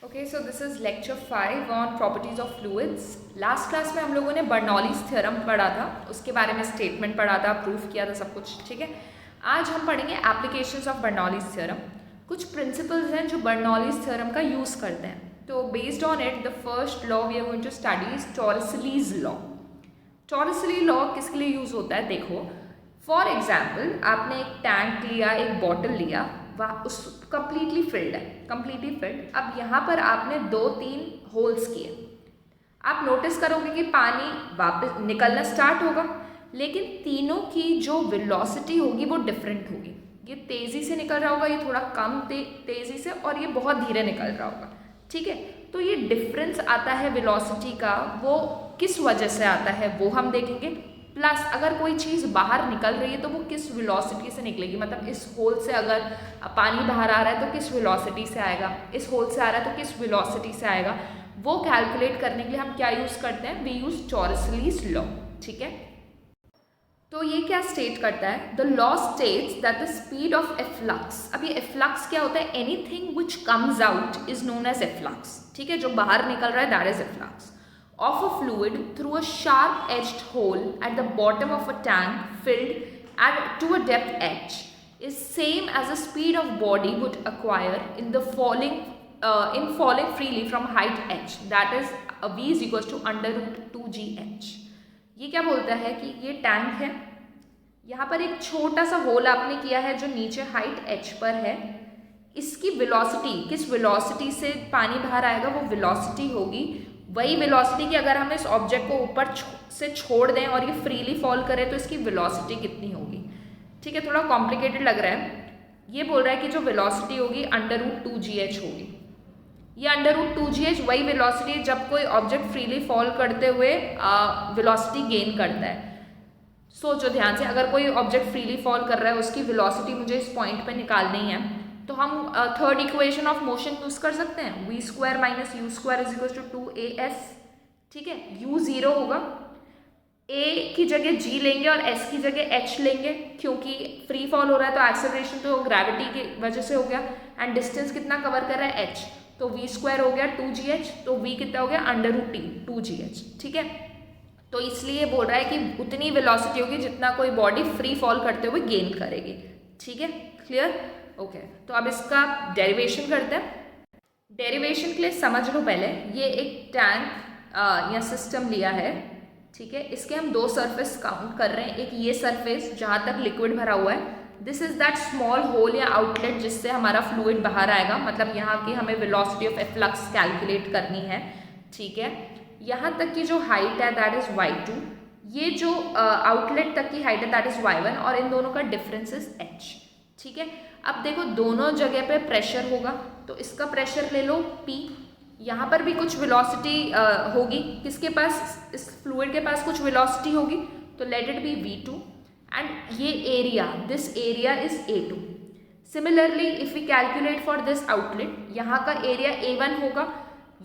Okay, so this is lecture 5 on properties of fluids. Last class में हम लोगों ने बर्नौलीज़ थ्योरम पढ़ा था, उसके बारे में स्टेटमेंट पढ़ा था, प्रूफ किया था सब कुछ, ठीक है। आज हम पढ़ेंगे एप्लीकेशंस ऑफ बर्नौलीज़ थ्योरम। कुछ प्रिंसिपल्स हैं जो बर्नौलीज़ थ्योरम का यूज़ करते हैं। तो based on it the first law we are going to study is Torricelli's law. Torricelli law किसके लिए यूज़ होता है? देखो, फॉर एग्जाम्पल आपने एक टैंक लिया, एक बॉटल लिया, वह उस कंप्लीटली फिल्ड है, कंप्लीटली फिल्ड। अब यहाँ पर आपने 2-3 होल्स किए। आप नोटिस करोगे कि पानी वापस निकलना स्टार्ट होगा, लेकिन तीनों की जो वेलोसिटी होगी वो डिफरेंट होगी। ये तेज़ी से निकल रहा होगा, ये थोड़ा कम तेज़ी से, और ये बहुत धीरे निकल रहा होगा, ठीक है। तो ये डिफरेंस आता है वेलोसिटी का, वो किस वजह से आता है वो हम देखेंगे। प्लस अगर कोई चीज़ बाहर निकल रही है तो वो किस वेलोसिटी से निकलेगी, मतलब इस होल से अगर पानी बाहर आ रहा है तो किस वेलोसिटी से आएगा, इस होल से आ रहा है तो किस वेलोसिटी से आएगा, वो कैलकुलेट करने के लिए हम क्या यूज़ करते हैं? वी यूज़ टॉरसलीज़ लॉ, ठीक है। तो ये क्या स्टेट करता है? The law states that the speed of efflux, अब ये एफ्लक्स क्या होता है? Anything which comes out is known as efflux, ठीक है। जो बाहर निकल रहा है that is efflux of a fluid through a sharp edged hole at the bottom of a tank filled to a depth h is same as the speed of body would acquire in the falling freely from height h, that is v is equals to under root 2gh। ये क्या बोलता है कि ये tank है, यहाँ पर एक छोटा सा होल आपने किया है जो नीचे हाइट h पर है। इसकी वेलोसिटी, किस वेलोसिटी से पानी बाहर आएगा, वो वेलोसिटी होगी वही वेलोसिटी की अगर हम इस ऑब्जेक्ट को ऊपर से छोड़ दें और ये फ्रीली फॉल करें तो इसकी वेलोसिटी कितनी होगी, ठीक है। थोड़ा कॉम्प्लिकेटेड लग रहा है। ये बोल रहा है कि जो वेलोसिटी होगी अंडर रूट 2gh होगी। ये अंडर रूट 2gh वही वेलोसिटी है जब कोई ऑब्जेक्ट फ्रीली फॉल करते हुए वेलोसिटी गेन करता है। सोचो ध्यान से, अगर कोई ऑब्जेक्ट फ्रीली फॉल कर रहा है उसकी वेलोसिटी मुझे इस पॉइंट पे निकालनी है, तो हम third equation of motion use कर सकते हैं, v square minus u square is equal to 2as, ठीक है। u 0 होगा, a की जगह g लेंगे और s की जगह h लेंगे, क्योंकि फ्री फॉल हो रहा है तो एक्सेलरेशन तो ग्रेविटी की वजह से हो गया, एंड डिस्टेंस कितना कवर कर रहा है h, तो v स्क्वायर हो गया 2gh, तो v कितना हो गया अंडर रूट 2gh, ठीक है। तो इसलिए बोल रहा है कि उतनी वेलोसिटी होगी जितना कोई बॉडी फ्री फॉल करते हुए गेन करेगी, ठीक है। क्लियर? ओके, तो अब इसका डेरिवेशन करते हैं। डेरिवेशन के लिए समझ लो पहले, ये एक टैंक या सिस्टम लिया है, ठीक है। इसके हम 2 सरफेस काउंट कर रहे हैं। एक ये सरफेस जहाँ तक लिक्विड भरा हुआ है, this is that small hole या आउटलेट जिससे हमारा फ्लूइड बाहर आएगा, मतलब यहाँ की हमें वेलोसिटी ऑफ एफ्लक्स कैलकुलेट करनी है, ठीक है। यहाँ तक की जो हाइट है दैट इज y2, ये जो आउटलेट तक की हाइट है दैट इज y1, और इन दोनों का डिफरेंस इज h, ठीक है। अब देखो दोनों जगह पे प्रेशर होगा, तो इसका प्रेशर ले लो P, यहाँ पर भी कुछ वेलोसिटी होगी, किसके पास? इस फ्लूइड के पास कुछ वेलोसिटी होगी, तो let it be v2, and ये area, this area is a2। Similarly if we calculate for this outlet, यहाँ का एरिया a1 होगा,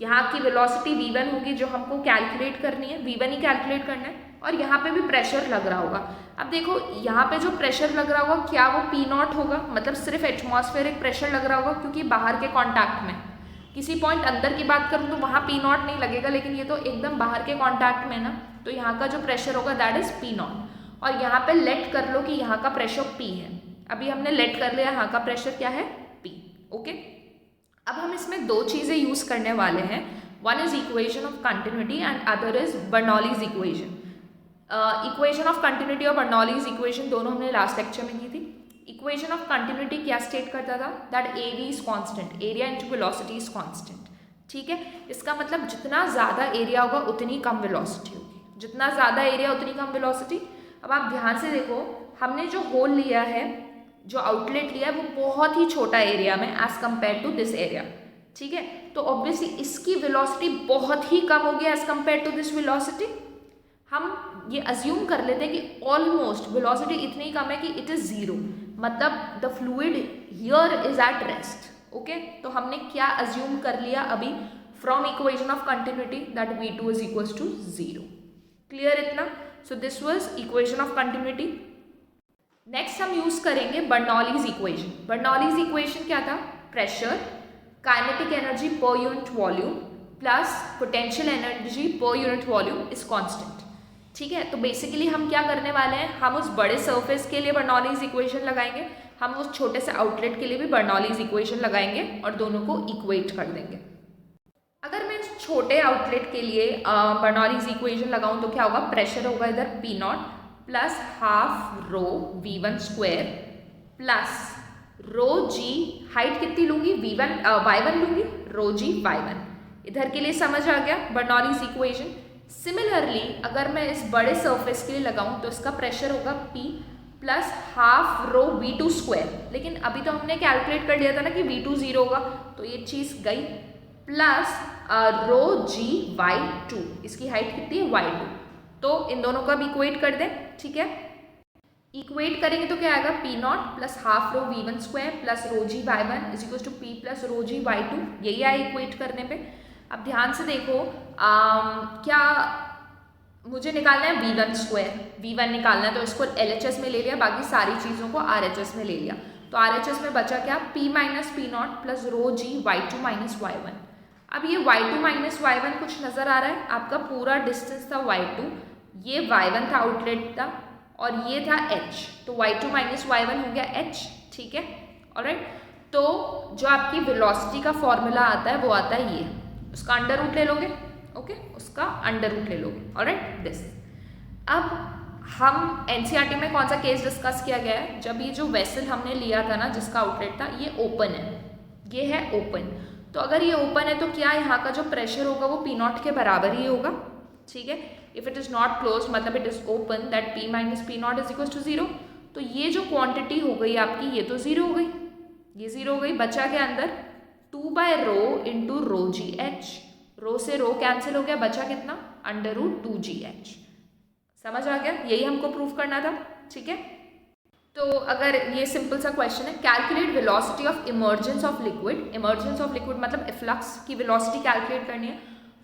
यहाँ की वेलोसिटी v1 होगी जो हमको कैलकुलेट करनी है, v1 ही कैलकुलेट करना है, और यहाँ पे भी प्रेशर लग रहा होगा। अब देखो यहाँ पे जो प्रेशर लग रहा होगा क्या वो P0 होगा, मतलब सिर्फ एटमॉस्फेरिक प्रेशर लग रहा होगा, क्योंकि बाहर के कॉन्टैक्ट में, किसी पॉइंट अंदर की बात करूँ तो वहाँ P0 नहीं लगेगा, लेकिन ये तो एकदम बाहर के कॉन्टैक्ट में ना, तो यहाँ का जो प्रेशर होगा दैट इज P0, और यहाँ पे लेट कर लो कि यहाँ का प्रेशर P है। अभी हमने लेट कर लिया यहाँ का प्रेशर क्या है? P, okay. अब हम इसमें 2 चीज़ें यूज़ करने वाले हैं, one is equation of continuity and other is Bernoulli's equation. Equation of continuity और बर्नौलीज़ इक्वेशन दोनों हमने लास्ट लेक्चर में की थी। इक्वेशन ऑफ कंटिन्यूटी क्या स्टेट करता था? That AV is constant, area into velocity is constant, ठीक है। इसका मतलब जितना ज़्यादा एरिया होगा उतनी कम वेलोसिटी होगी, जितना ज़्यादा एरिया उतनी कम वेलोसिटी। अब आप ध्यान से देखो, हमने जो होल लिया है, जो आउटलेट लिया है, वो बहुत ही छोटा एरिया में as compared to this area, ठीक है। तो ऑब्वियसली इसकी वेलोसिटी बहुत ही कम होगी as compared to this velocity. हम ये अज्यूम कर लेते हैं कि ऑलमोस्ट वेलोसिटी इतनी कम है कि इट इज 0, मतलब the fluid here is at rest, okay. तो हमने क्या अज्यूम कर लिया अभी from equation of continuity, that v2 is equals to 0। Clear इतना? So this was equation of continuity. Next हम यूज करेंगे बर्नौलीज़ इक्वेशन। बर्नौलीज़ इक्वेशन क्या था? Pressure kinetic energy per unit volume plus potential energy per unit volume is constant. ठीक है, तो basically हम क्या करने वाले हैं, हम उस बड़े सरफेस के लिए बर्नौलीज इक्वेशन लगाएंगे, हम उस छोटे से आउटलेट के लिए भी बर्नौलीज इक्वेशन लगाएंगे और दोनों को इक्वेट कर देंगे। अगर मैं छोटे आउटलेट के लिए बर्नौलीज इक्वेशन लगाऊं तो क्या होगा, प्रेशर होगा इधर P naught plus half rho V1 square plus rho G, height कितनी लूंगी Y1 लूंगी, रो जी Y1। इधर के लिए समझ आ गया बर्नौलीज इक्वेशन। सिमिलरली अगर मैं इस बड़े सरफेस के लिए लगाऊं तो इसका प्रेशर होगा P plus half rho V2 square, लेकिन अभी तो हमने कैलकुलेट कर लिया था ना कि V2 0 होगा, तो ये चीज़ गई, प्लस रो जी Y2, इसकी हाइट कितनी है Y2, तो इन दोनों का भी इक्वेट कर दें। ठीक है, इक्वेट करेंगे तो क्या आएगा, P naught plus half rho V1 square plus rho G Y1 is equal to P plus rho G Y2, यही आए इक्वेट करने पे। अब ध्यान से देखो, क्या मुझे निकालना है V1 स्क्वायर, V1 निकालना है तो इसको LHS में ले लिया, बाकी सारी चीज़ों को RHS में ले लिया, तो RHS में बचा क्या, P minus P naught plus rho G Y2 minus Y1। अब ये Y2 माइनस Y1 कुछ नज़र आ रहा है, आपका पूरा डिस्टेंस था Y2, ये Y1 था आउटलेट था और ये था H, तो Y2 माइनस Y1 हो गया H। ठीक है, ऑलराइट, तो जो आपकी वेलोसिटी का फॉर्मूला आता है वो आता है ये, उसका अंडर रूट ले लोगे, ओके, उसका अंडर रूट ले लोगे, ऑलराइट दिस। अब हम एनसीईआरटी में कौन सा केस डिस्कस किया गया है, जब ये जो वेसल हमने लिया था ना जिसका आउटलेट था ये ओपन है, ये है ओपन, तो अगर ये ओपन है तो क्या यहाँ का जो प्रेशर होगा वो P नॉट के बराबर ही होगा। ठीक है, if it is not close मतलब it is open, that P minus P not is equal to 0, तो ये जो क्वांटिटी हो गई आपकी ये तो 0 हो गई, ये 0 हो गई, बचा के अंदर 2 बाय रो इंटू रो जी एच, रो से रो कैंसिल हो गया, बचा कितना, अंडर रूट 2GH। समझ आ गया, यही हमको प्रूव करना था। ठीक है, तो अगर ये सिंपल सा क्वेश्चन है, calculate velocity of emergence of liquid, emergence of liquid मतलब इफ्लक्स की वेलोसिटी कैलकुलेट करनी है,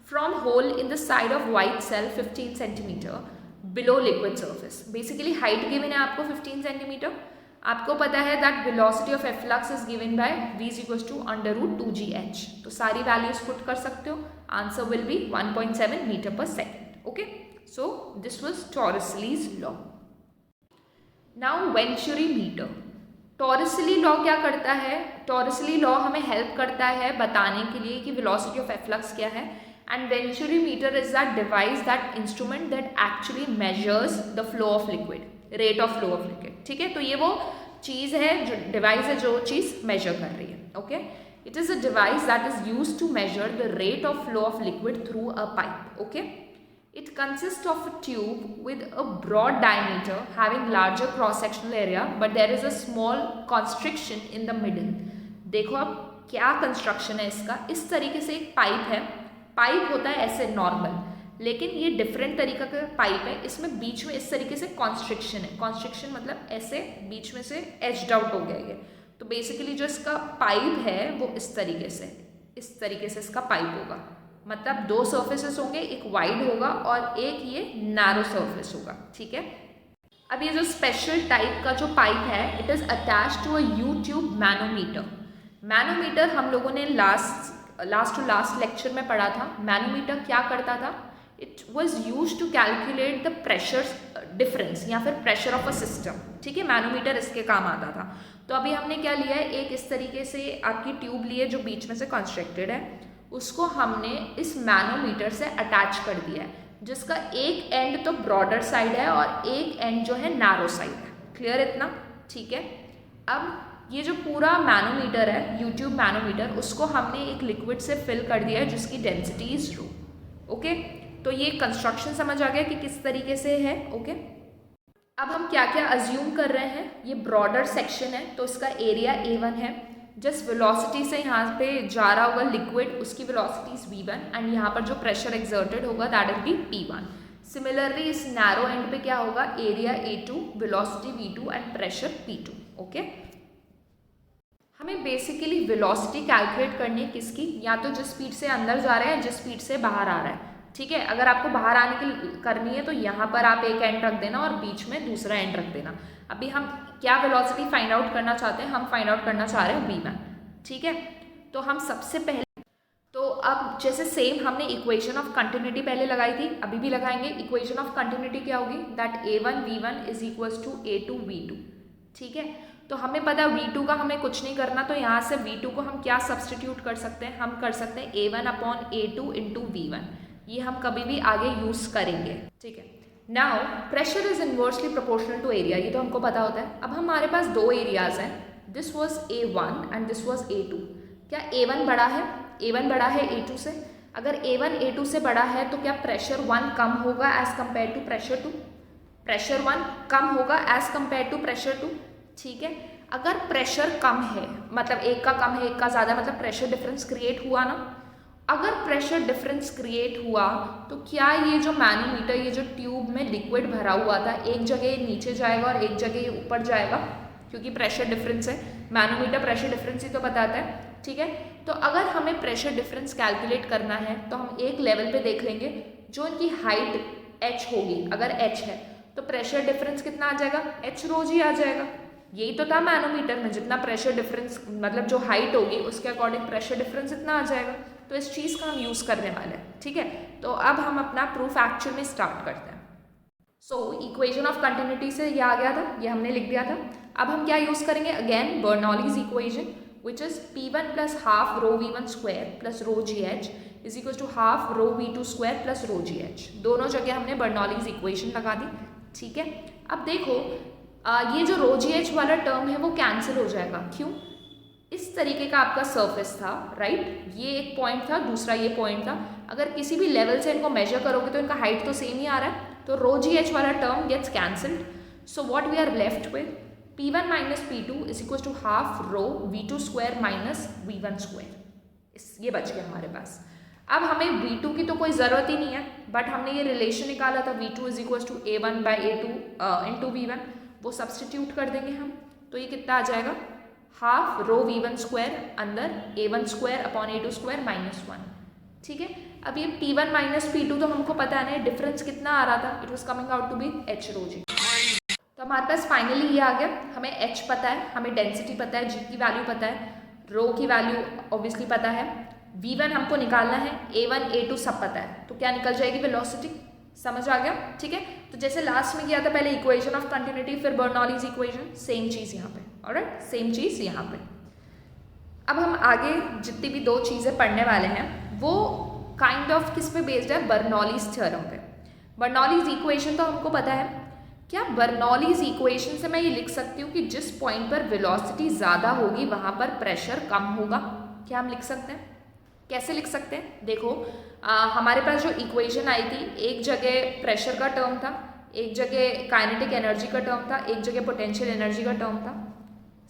from hole in the side of wide cell 15 centimetre below liquid surface. Basically height given है आपको 15 सेंटीमीटर, आपको पता है that velocity of efflux is given by v is equal to under root 2GH, तो सारी values put कर सकते हो, answer will be 1.7 metre per second. Okay, so this was Torricelli's law. Now venturi meter, Torricelli law क्या करता है, टॉरिसली law हमें help करता है बताने के लिए कि वेलोसिटी ऑफ एफ्लक्स क्या है, and venturi meter is that device, that instrument that actually measures the flow of liquid, rate of flow of liquid. ठीक है, तो ये वो चीज़ है, जो डिवाइस है जो चीज़ मेजर कर रही है। Okay, it is a device that is used to measure the rate of flow of liquid through a pipe. Okay, it consists of a tube with a broad diameter having larger cross sectional area, but there is a small constriction in the middle। देखो अब क्या construction है इसका, इस तरीके से एक pipe है, पाइप होता है ऐसे नॉर्मल, लेकिन ये डिफरेंट तरीका का पाइप है, इसमें बीच में इस तरीके से कॉन्स्ट्रिक्शन है, कॉन्स्ट्रिक्शन मतलब ऐसे बीच में से एज्ड आउट हो गया ये, तो बेसिकली जो इसका पाइप है वो इस तरीके से इसका पाइप होगा, मतलब दो सर्फेसेस होंगे, एक वाइड होगा और एक ये नैरो सर्फेस होगा। ठीक है, अब ये जो स्पेशल टाइप का जो पाइप है, it is attached to a U tube manometer. Manometer हम लोगों ने लास्ट टू लास्ट लेक्चर में पढ़ा था। मैनोमीटर क्या करता था, it was use to calculate the pressure difference या फिर प्रेशर ऑफ अ सिस्टम। ठीक है, मैनोमीटर इसके काम आता था। तो अभी हमने क्या लिया है, एक इस तरीके से आपकी ट्यूब ली है जो बीच में से कंस्ट्रक्टेड है, उसको हमने इस मैनोमीटर से अटैच कर दिया है, जिसका एक एंड तो ब्रॉडर साइड है और एक एंड जो है नैरो साइड है। क्लियर इतना? ठीक है, अब ये जो पूरा मैनोमीटर है, यूट्यूब मैनोमीटर, उसको हमने एक लिक्विड से फिल कर दिया है जिसकी डेंसिटी इज रो। ओके, तो ये कंस्ट्रक्शन समझ आ गया कि किस तरीके से है। ओके, अब हम क्या क्या अज्यूम कर रहे हैं, ये ब्रॉडर सेक्शन है तो इसका एरिया A1 है, जिस वेलोसिटी से यहाँ पे जा रहा होगा लिक्विड उसकी वेलोसिटी इज V1 एंड यहाँ पर जो प्रेशर एक्सर्टेड होगा that will be P1। Similarly इस नैरो एंड पे क्या होगा, area A2, velocity V2 and pressure P2। Okay, हमें बेसिकली वेलोसिटी कैलकुलेट करनी है किसकी, या तो जिस स्पीड से अंदर जा रहा है, जिस स्पीड से बाहर आ रहा है। ठीक है, अगर आपको बाहर आने की करनी है तो यहाँ पर आप एक एंड रख देना और बीच में दूसरा एंड रख देना। अभी हम क्या वेलोसिटी फाइंड आउट करना चाहते हैं, हम फाइंड आउट करना चाह रहे हैं V1। ठीक है, तो हम सबसे पहले तो अब जैसे सेम हमने इक्वेशन ऑफ कंटिन्यूटी पहले लगाई थी, अभी भी लगाएंगे। इक्वेशन ऑफ कंटिन्यूटी क्या होगी, that a1v1 is equals to a2v2, ठीक है। तो हमें पता है v2 का हमें कुछ नहीं करना, तो यहाँ से v2 को हम क्या सब्सटीट्यूट कर सकते हैं, हम कर सकते हैं a1 upon a2 into v1, ये हम कभी भी आगे यूज़ करेंगे, ठीक है। Now pressure is inversely proportional to area, ये तो हमको पता होता है। अब हमारे पास दो एरियाज हैं, this was a1 and this was a2। क्या a1 बड़ा है, a1 बड़ा है a2 से? अगर a1 a2 से बड़ा है तो क्या प्रेशर 1 कम होगा as compared to pressure 2? Pressure 1 कम होगा एज कम्पेयर टू प्रेशर 2, ठीक है। अगर प्रेशर कम है, मतलब एक का कम है एक का ज़्यादा, मतलब प्रेशर डिफरेंस क्रिएट हुआ ना। अगर प्रेशर डिफरेंस क्रिएट हुआ तो क्या ये जो मैनोमीटर, ये जो ट्यूब में लिक्विड भरा हुआ था, एक जगह नीचे जाएगा और एक जगह ऊपर जाएगा, क्योंकि प्रेशर डिफरेंस है। मैनोमीटर प्रेशर डिफरेंस ही तो बताता है, ठीक है। तो अगर हमें प्रेशर डिफरेंस कैलकुलेट करना है तो हम एक लेवल पे देख लेंगे, जो इनकी हाइट h होगी, अगर h है तो प्रेशर डिफरेंस कितना आ जाएगा, h रो जी आ जाएगा। यही तो था मैनोमीटर में, जितना प्रेशर डिफरेंस मतलब जो हाइट होगी उसके अकॉर्डिंग प्रेशर डिफरेंस इतना आ जाएगा। तो इस चीज़ का हम यूज़ करने वाले हैं, ठीक है। तो अब हम अपना प्रूफ एक्चुअल में स्टार्ट करते हैं। सो इक्वेशन ऑफ कंटिन्यूटी से ये आ गया था, ये हमने लिख दिया था। अब हम क्या यूज़ करेंगे, again Bernoulli's equation which is P1 plus half rho V1 square plus rho GH is equals to half rho V2 square plus rho GH। दोनों जगह हमने बर्नौलीज इक्वेशन लगा दी, ठीक है। अब देखो ये जो rho GH वाला टर्म है वो कैंसिल हो जाएगा, क्यों? इस तरीके का आपका सरफेस था, राइट, ये एक पॉइंट था, दूसरा ये पॉइंट था। अगर किसी भी लेवल से इनको मेजर करोगे तो इनका हाइट तो सेम ही आ रहा है, तो rho GH वाला term gets cancelled. So what we are left with, P1 minus P2 is equal to half rho V2 square minus V1 square, ये बच गया हमारे पास। अब हमें V2 की तो कोई ज़रूरत ही नहीं है, बट हमने ये रिलेशन निकाला था V2 is equal to A1 by A2 into V1, वो सब्सटीट्यूट कर देंगे हम, तो ये कितना आ जाएगा, हाफ रो V1 स्क्वायर अंदर A1 square upon A2 square minus 1, ठीक है। अब ये P1 माइनस P2 तो हमको पता है ना, डिफरेंस कितना आ रहा था, it was coming out to be h rho G. तो हमारे पास फाइनली ये आ गया, हमें h पता है, हमें डेंसिटी पता है, g की वैल्यू पता है, रो की वैल्यू ऑब्वियसली पता है, v1 हमको निकालना है, a1 a2 सब पता है, तो क्या निकल जाएगी, वेलोसिटी। समझ आ गया, ठीक है। तो जैसे लास्ट में किया था, पहले इक्वेशन ऑफ कंटिन्यूटी फिर बर्नौलीज इक्वेशन, सेम चीज़ यहाँ पे, ऑलराइट, सेम चीज़ यहाँ पे। अब हम आगे जितनी भी दो चीज़ें पढ़ने वाले हैं वो काइंड ऑफ किस पे बेस्ड है, बर्नौलीज थ्योरम पे। बर्नौलीज इक्वेशन तो हमको पता है, क्या बर्नौलीज इक्वेशन से मैं ये लिख सकती हूँ कि जिस पॉइंट पर वेलोसिटी ज़्यादा होगी वहाँ पर प्रेशर कम होगा, क्या हम लिख सकते हैं? कैसे लिख सकते हैं, देखो हमारे पास जो इक्वेशन आई थी, एक जगह प्रेशर का टर्म था, एक जगह काइनेटिक एनर्जी का टर्म था, एक जगह पोटेंशियल एनर्जी का टर्म था।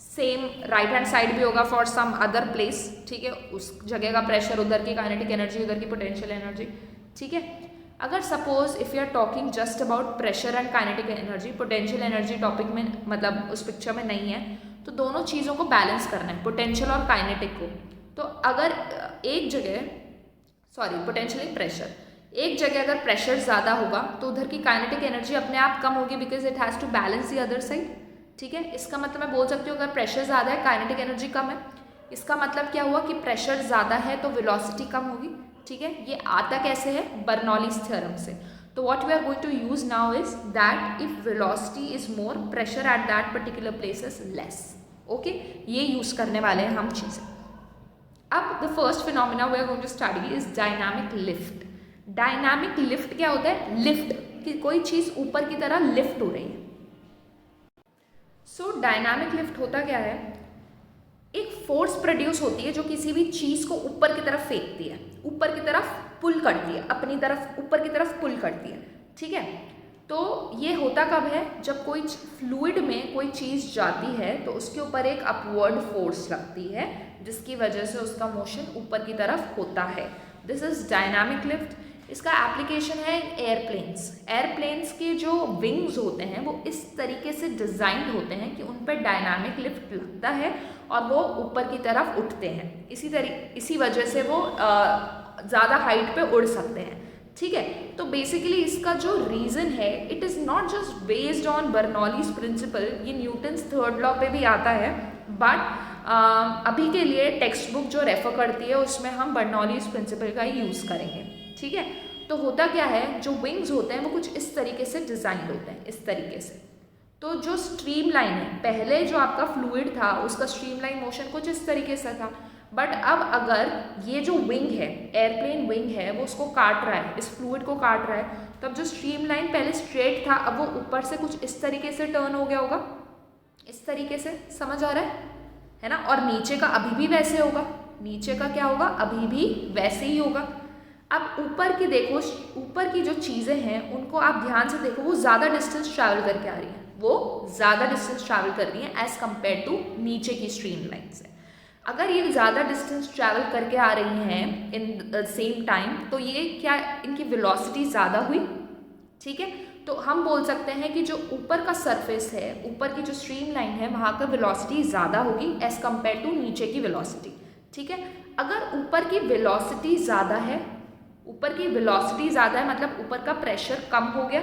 सेम राइट हैंड साइड भी होगा फॉर सम अदर प्लेस, ठीक है, उस जगह का प्रेशर उधर की काइनेटिक एनर्जी उधर की पोटेंशियल एनर्जी, ठीक है। अगर suppose if you are talking just about pressure and kinetic energy, potential energy topic में मतलब उस पिक्चर में नहीं है, तो दोनों चीज़ों को बैलेंस करना है, पोटेंशियल और काइनेटिक को। तो अगर एक जगह पोटेंशियल प्रेशर, एक जगह अगर प्रेशर ज़्यादा होगा तो उधर की काइनेटिक एनर्जी अपने आप कम होगी, because it has to balance the other side, ठीक है। इसका मतलब मैं बोल सकती हूँ अगर प्रेशर ज़्यादा है काइनेटिक एनर्जी कम है, इसका मतलब क्या हुआ कि प्रेशर ज़्यादा है तो वेलोसिटी कम होगी, ठीक है। ये आता कैसे है, बर्नौलीज थ्योरम से। तो what we are going to use now is that if velocity is more, pressure at that particular place is less, okay, ये यूज करने वाले हैं हम चीज़ें। अब the first phenomena we are going to study is dynamic lift. Dynamic lift क्या होता है, लिफ्ट कि कोई चीज़ ऊपर की तरह लिफ्ट हो रही है। सो डायनामिक लिफ्ट होता क्या है, एक फोर्स प्रोड्यूस होती है जो किसी भी चीज़ को ऊपर की तरफ फेंकती है, ऊपर की तरफ पुल करती है, अपनी तरफ ऊपर की तरफ पुल करती है, ठीक है। तो ये होता कब है, जब कोई फ्लूइड में कोई चीज़ जाती है तो उसके ऊपर एक अपवर्ड फोर्स लगती है जिसकी वजह से उसका मोशन ऊपर की तरफ होता है। This is dynamic lift. इसका एप्लीकेशन है एयरप्लेन्स। एयरप्लेन्स के जो विंग्स होते हैं वो इस तरीके से डिज़ाइंड होते हैं कि उन पर डायनामिक लिफ्ट लगता है और वो ऊपर की तरफ उठते हैं, इसी वजह से वो ज़्यादा हाइट पे उड़ सकते हैं, ठीक है। तो बेसिकली इसका जो रीज़न है, it is not just based on Bernoulli's principle, ये न्यूटन्स थर्ड लॉ पे भी आता है, बट अभी के लिए टेक्स्ट बुक जो रेफर करती है उसमें हम बर्नौलीज प्रिंसिपल का ही यूज़ करेंगे, ठीक है। तो होता क्या है, जो विंग्स होते हैं वो कुछ इस तरीके से डिज़ाइन होते हैं, इस तरीके से। तो जो स्ट्रीम लाइन है, पहले जो आपका फ्लूइड था उसका स्ट्रीम लाइन मोशन कुछ इस तरीके से था, बट अब अगर ये जो विंग है, एयरप्लेन विंग है, वो उसको काट रहा है, इस फ्लूइड को काट रहा है, तो अब जो स्ट्रीम लाइन पहले स्ट्रेट था अब वो ऊपर से कुछ इस तरीके से टर्न हो गया होगा, इस तरीके से, समझ आ रहा है ना। और नीचे का अभी भी वैसे होगा, नीचे का क्या होगा, अभी भी वैसे ही होगा। अब ऊपर की देखो, ऊपर की जो चीज़ें हैं उनको आप ध्यान से देखो, वो ज़्यादा डिस्टेंस ट्रैवल करके आ रही हैं, वो ज़्यादा डिस्टेंस ट्रैवल कर रही हैं एज़ कम्पेयर टू नीचे की स्ट्रीम लाइन से। अगर ये ज़्यादा डिस्टेंस ट्रैवल करके आ रही हैं इन सेम टाइम, तो ये क्या, इनकी वेलोसिटी ज़्यादा हुई, ठीक है। तो हम बोल सकते हैं कि जो ऊपर का सरफेस है, ऊपर की जो स्ट्रीम लाइन है, वहाँ का वेलोसिटी ज़्यादा होगी एज़ कम्पेयर टू नीचे की वेलोसिटी, ठीक है। अगर ऊपर की वेलोसिटी ज़्यादा है, ऊपर की वेलोसिटी ज़्यादा है मतलब ऊपर का प्रेशर कम हो गया,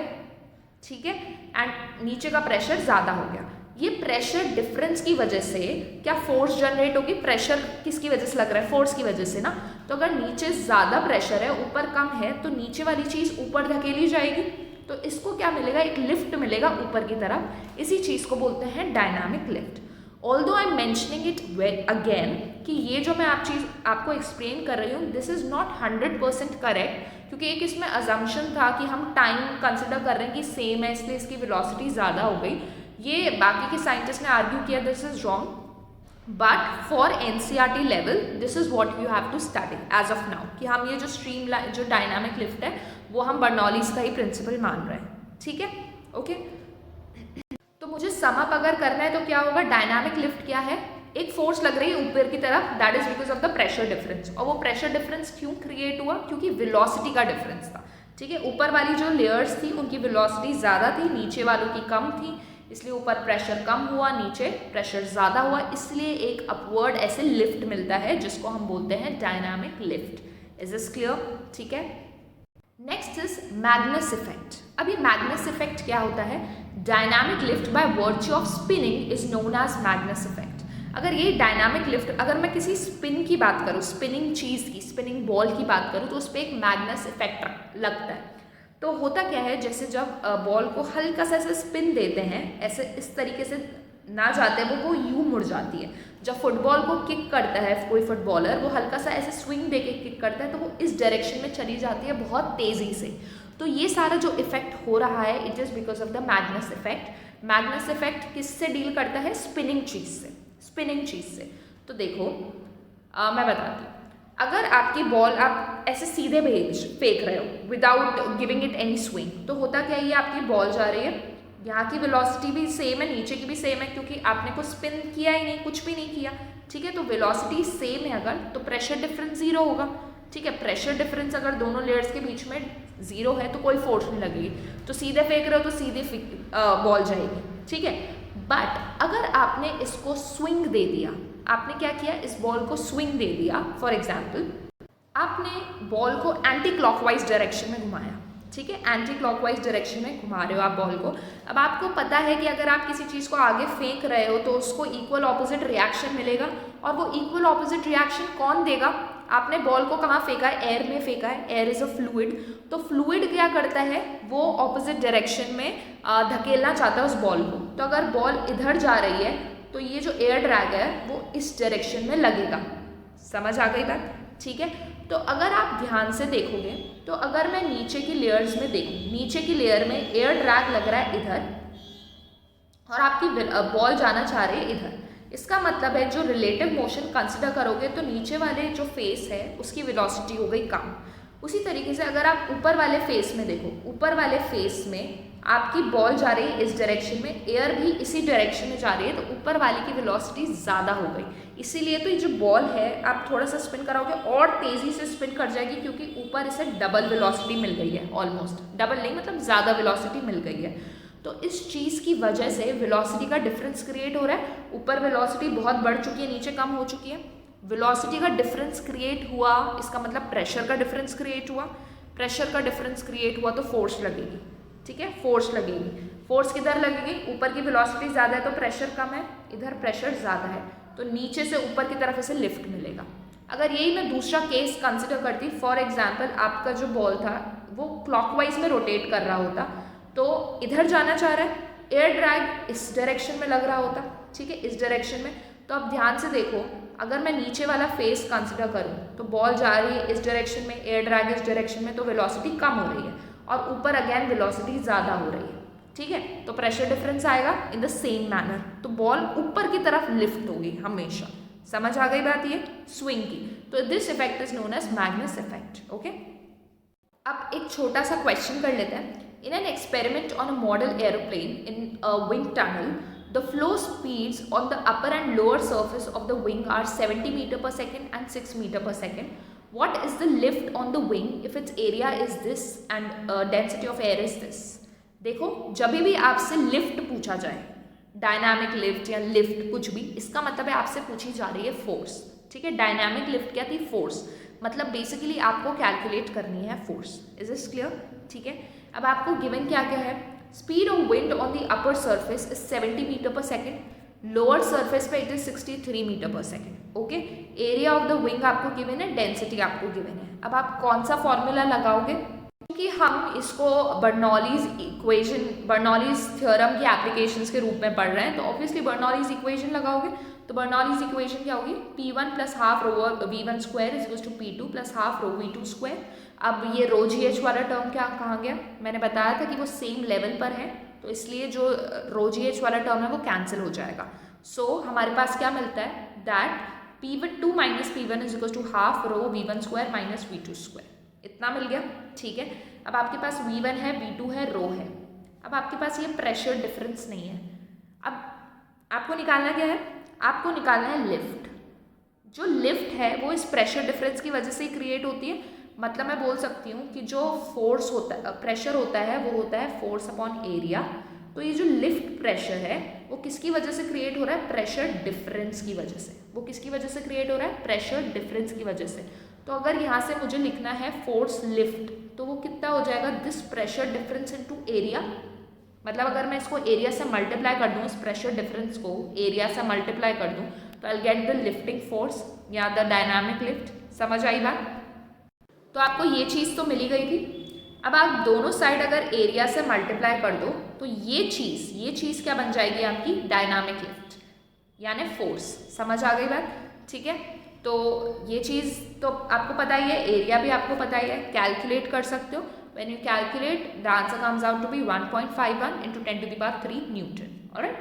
ठीक है, एंड नीचे का प्रेशर ज़्यादा हो गया। ये प्रेशर डिफरेंस की वजह से क्या फोर्स जनरेट होगी, प्रेशर किसकी वजह से लग रहा है, फोर्स की वजह से ना। तो अगर नीचे ज़्यादा प्रेशर है, ऊपर कम है, तो नीचे वाली चीज़ ऊपर धकेली जाएगी, तो इसको क्या मिलेगा, एक लिफ्ट मिलेगा ऊपर की तरफ। इसी चीज़ को बोलते हैं dynamic lift. Although I am mentioning it again कि ये जो मैं आपको एक्सप्लेन कर रही हूँ, दिस इज़ नॉट 100% करेक्ट, क्योंकि एक इसमें अजम्पशन था कि हम टाइम कंसिडर कर रहे हैं कि सेम है इसलिए इसकी वेलोसिटी ज़्यादा हो गई। ये बाकी के साइंटिस्ट ने आर्ग्यू किया, this is wrong, but for NCERT level this is what you have to study as of now, कि हम ये जो स्ट्रीम लाइन, जो डायनामिक लिफ्ट है, वो हम बर्नौलीज का ही प्रिंसिपल मान रहे हैं, ठीक है, ओके। तो मुझे सम अप अगर करना है तो क्या होगा, डायनामिक लिफ्ट क्या है, एक फोर्स लग रही है ऊपर की तरफ, that is because of the pressure difference. और वो प्रेशर डिफरेंस क्यों क्रिएट हुआ, क्योंकि वेलोसिटी का डिफरेंस था, ठीक है। ऊपर वाली जो लेयर्स थी उनकी वेलोसिटी ज़्यादा थी, नीचे वालों की कम थी, इसलिए ऊपर प्रेशर कम हुआ, नीचे प्रेशर ज़्यादा हुआ, इसलिए एक अपवर्ड ऐसे लिफ्ट मिलता है जिसको हम बोलते हैं dynamic lift. Is this clear, ठीक है। Next is Magnus effect. अब ये मैग्नस इफेक्ट क्या होता है, dynamic lift by virtue of spinning is known as Magnus effect. अगर ये डायनामिक लिफ्ट, अगर मैं किसी स्पिन की बात करूँ, स्पिनिंग चीज़ की, स्पिनिंग बॉल की बात करूँ, तो उस पर एक मैग्नस इफेक्ट लगता है। तो होता क्या है, जैसे जब बॉल को हल्का सा ऐसे स्पिन देते हैं, ऐसे इस तरीके से ना जाते हैं वो यूं मुड़ जाती है। जब फुटबॉल को किक करता है कोई फुटबॉलर, वो हल्का सा ऐसे स्विंग दे के किक करता है तो वो इस डायरेक्शन में चली जाती है बहुत तेज़ी से। तो ये सारा जो इफेक्ट हो रहा है, it is because of the Magnus effect. Magnus effect किससे डील करता है, स्पिनिंग चीज़ से, स्पिनिंग चीज़ से। तो देखो मैं बताती हूँ, अगर आपकी बॉल आप ऐसे सीधे फेंक रहे हो without giving it any swing, तो होता क्या है, ये आपकी बॉल जा रही है, यहाँ की वेलोसिटी भी सेम है, नीचे की भी सेम है, क्योंकि आपने कुछ स्पिन किया ही नहीं, कुछ भी नहीं किया, ठीक है। तो वेलोसिटी सेम है अगर, तो प्रेशर डिफरेंस ज़ीरो होगा, ठीक है। प्रेशर डिफरेंस अगर दोनों लेयर्स के बीच में ज़ीरो है तो कोई फोर्स नहीं लगेगी, तो सीधे फेंक रहे हो तो सीधे बॉल जाएगी, ठीक है। बट अगर आपने इसको स्विंग दे दिया, आपने क्या किया, इस बॉल को स्विंग दे दिया, फॉर एग्जाम्पल आपने बॉल को एंटी क्लॉकवाइज डायरेक्शन में घुमाया, ठीक है, एंटी क्लॉकवाइज डायरेक्शन में घुमा रहे हो आप बॉल को। अब आपको पता है कि अगर आप किसी चीज़ को आगे फेंक रहे हो तो उसको इक्वल ऑपोजिट रिएक्शन मिलेगा, और वो इक्वल ऑपोजिट रिएक्शन कौन देगा, आपने बॉल को कहाँ फेंका है, एयर में फेंका है, एयर इज़ अ फ्लूइड, तो फ्लूइड क्या करता है, वो ऑपोजिट डायरेक्शन में धकेलना चाहता है उस बॉल को। तो अगर बॉल इधर जा रही है तो ये जो एयर ड्रैग है वो इस डायरेक्शन में लगेगा, समझ आ गई बात, ठीक है। तो अगर आप ध्यान से देखोगे, तो अगर मैं नीचे की लेयर्स में देखूँ, नीचे की लेयर में एयर ड्रैग लग रहा है इधर, और आपकी बॉल जाना चाह रही है इधर, इसका मतलब है जो रिलेटिव मोशन कंसिडर करोगे तो नीचे वाले जो फेस है उसकी वेलोसिटी हो गई कम। उसी तरीके से अगर आप ऊपर वाले फेस में देखो, ऊपर वाले फेस में आपकी बॉल जा रही है इस डायरेक्शन में, एयर भी इसी डायरेक्शन में जा रही है, तो ऊपर वाले की वेलोसिटी ज़्यादा हो गई। इसीलिए तो ये जो बॉल है आप थोड़ा सा स्पिन कराओगे और तेज़ी से स्पिन कर जाएगी, क्योंकि ऊपर इसे डबल वेलोसिटी मिल गई है, ऑलमोस्ट डबल नहीं मतलब ज़्यादा वेलोसिटी मिल गई है। तो इस चीज़ की वजह से वेलोसिटी का डिफरेंस क्रिएट हो रहा है, ऊपर वेलोसिटी बहुत बढ़ चुकी है, नीचे कम हो चुकी है। वेलोसिटी का डिफरेंस क्रिएट हुआ, इसका मतलब प्रेशर का डिफरेंस क्रिएट हुआ, प्रेशर का डिफरेंस क्रिएट हुआ तो फोर्स लगेगी, ठीक है, फोर्स लगेगी। फोर्स किधर लगेगी, ऊपर की वेलोसिटी ज़्यादा है तो प्रेशर कम है, इधर प्रेशर ज़्यादा है तो नीचे से ऊपर की तरफ इसे लिफ्ट मिलेगा। अगर यही मैं दूसरा केस कंसिडर करती, फॉर एग्जाम्पल आपका जो बॉल था वो क्लॉकवाइज में रोटेट कर रहा होता, तो इधर जाना चाह रहा है, एयर ड्रैग इस डायरेक्शन में लग रहा होता, ठीक है, इस डायरेक्शन में। तो अब ध्यान से देखो, अगर मैं नीचे वाला फेस कंसिडर करूँ तो बॉल जा रही है इस डायरेक्शन में, एयर ड्रैग इस डायरेक्शन में, तो वेलोसिटी कम हो रही है, और ऊपर अगेन वेलोसिटी ज़्यादा हो रही है, ठीक है। तो प्रेशर डिफरेंस आएगा इन द सेम मैनर, तो बॉल ऊपर की तरफ लिफ्ट होगी हमेशा। समझ आ गई बात ये स्विंग की। तो this effect is known as Magnus effect, okay. अब एक छोटा सा क्वेश्चन कर लेते हैं। In an experiment on a model aeroplane in a wing tunnel, the flow speeds on the upper and lower surface of the wing are 70 meter per second and 6 meter per second. What is the lift on the wing if its area is this and density of air is this? देखो, जब भी आपसे lift पूछा जाए, dynamic lift या lift कुछ भी, इसका मतलब है आपसे पूछी जा रही है फोर्स, ठीक है। डायनामिक लिफ्ट क्या थी? फोर्स, मतलब बेसिकली आपको कैलकुलेट करनी है फोर्स। Is this clear? ठीक है। अब आपको गिवन क्या क्या है? Speed of wind on the upper surface is 70 metre per second, lower surface पे it is 63 metre per second, okay. Area of the wing आपको गिवन है, डेंसिटी आपको गिवन है। अब आप कौन सा फॉर्मूला लगाओगे? क्योंकि हम इसको बर्नौलीज इक्वेशन, बर्नौलीज थ्योरम की एप्लीकेशंस के रूप में पढ़ रहे हैं, तो ऑब्वियसली बर्नौलीज इक्वेशन लगाओगे। तो बर्नौलीज इक्वेशन क्या होगी? P1 plus half rho V1 square is equals to P2 plus half rho V2 square. अब ये रो GH वाला टर्म क्या कहाँ गया? मैंने बताया था कि वो सेम लेवल पर है, तो इसलिए जो रो GH वाला टर्म है वो कैंसिल हो जाएगा। सो हमारे पास क्या मिलता है? That P2 minus P1 is equals to half rho V1 square minus V2 square. इतना मिल गया, ठीक है। अब आपके पास V1 है, V2 है, रो है। अब आपके पास ये प्रेशर डिफरेंस नहीं है। अब आपको निकालना क्या है? आपको निकालना है लिफ्ट। जो लिफ्ट है वो इस प्रेशर डिफरेंस की वजह से ही क्रिएट होती है। मतलब मैं बोल सकती हूँ कि जो फोर्स होता है, प्रेशर होता है, वो होता है फोर्स अपॉन एरिया। तो ये जो लिफ्ट प्रेशर है वो किसकी वजह से क्रिएट हो रहा है? प्रेशर डिफरेंस की वजह से। वो किसकी वजह से क्रिएट हो रहा है? प्रेशर डिफरेंस की वजह से। तो अगर यहाँ से मुझे लिखना है फोर्स लिफ्ट, तो वो कितना हो जाएगा? This pressure difference into area. मतलब अगर मैं इसको एरिया से मल्टीप्लाई कर दूँ, इस प्रेशर डिफरेंस को एरिया से मल्टीप्लाई कर दूँ, तो I get the lifting force या द डायनामिक लिफ्ट। समझ आई बात? तो आपको ये चीज़ तो मिली गई थी। अब आप दोनों साइड अगर एरिया से मल्टीप्लाई कर दो, तो ये चीज़ क्या बन जाएगी? आपकी डायनामिक लिफ्ट यानी फोर्स। समझ आ गई बात? ठीक है। तो ये चीज़ तो आपको पता ही है, एरिया भी आपको पता ही है, कैलकुलेट कर सकते हो। When you calculate, the answer comes out to be 1.51 into 10 to the power 3 Newton. Alright?